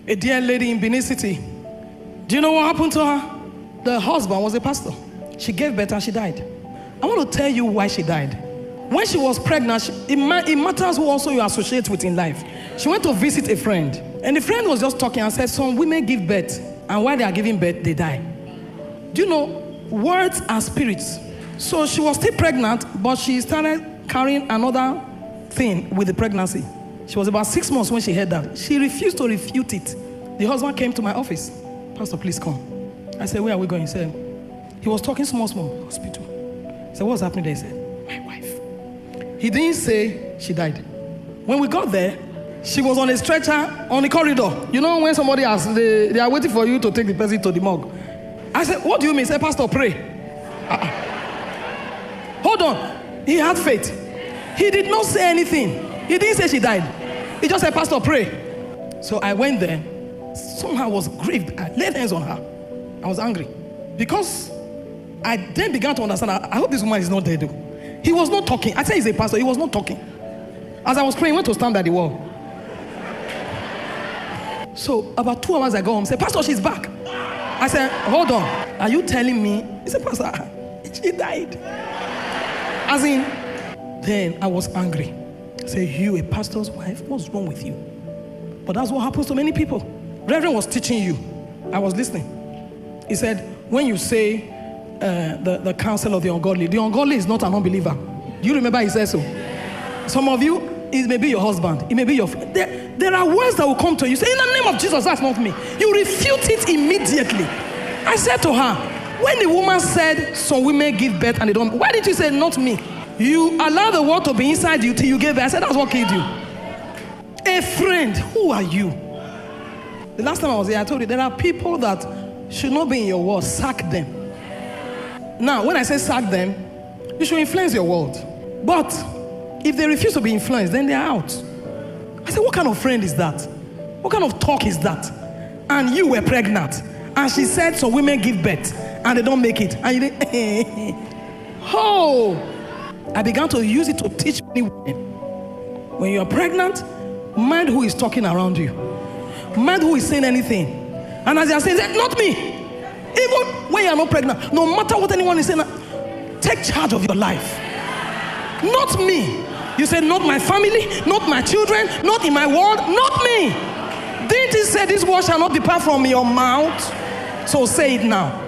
A dear lady in Benin City. Do you know what happened to her? The husband was a pastor. She gave birth and she died. I want to tell you why she died. When she was pregnant, it matters who also you associate with in life. She went to visit a friend, and the friend was just talking and said, some women give birth, and while they are giving birth, they die. Do you know, words are spirits. So she was still pregnant, but she started carrying another thing with the pregnancy. She was about 6 months when she heard that. She refused to refute it. The husband came to my office. Pastor, please come. I said, where are we going? He said, he was talking small, hospital. I said, what's happening there? He said, my wife. He didn't say she died. When we got there, she was on a stretcher on the corridor. You know when somebody asks, they are waiting for you to take the person to the morgue. I said, what do you mean? He said, Pastor, pray. Hold on. He had faith. He did not say anything. He didn't say she died. He just said, Pastor, pray. So I went there. Somehow I was grieved. I laid hands on her. I was angry. Because I then began to understand, I hope this woman is not dead though. He was not talking. I said he's a pastor. He was not talking. As I was praying, he went to stand by the wall. So about 2 hours I go home, say, Pastor, she's back. I said, hold on. Are you telling me? He said, Pastor, she died. As in, then I was angry. I said, you, a pastor's wife, what's wrong with you? But that's what happens to many people. Reverend was teaching you. I was listening. He said, when you say the counsel of the ungodly is not an unbeliever. Do you remember he said so? Some of you, it may be your husband, it may be your friend. There are words that will come to you. Say, in the name of Jesus, that's not me. You refute it immediately. I said to her, when the woman said, some women give birth and they don't, why did you say, not me? You allow the word to be inside you till you gave birth. I said, that's what killed you. A friend, who are you? The last time I was here, I told you, there are people that should not be in your world. Sack them. Now, when I say sack them, you should influence your world. But if they refuse to be influenced, then they're out. I said, what kind of friend is that? What kind of talk is that? And you were pregnant. And she said, so women give birth and they don't make it. And you didn't. Oh! I began to use it to teach many women. When you are pregnant, mind who is talking around you. Mind who is saying anything. And as they are saying, not me. Even when you are not pregnant, no matter what anyone is saying, take charge of your life. Not me. You say, not my family, not my children, not in my world, not me. Didn't he say this word shall not depart from your mouth? So say it now.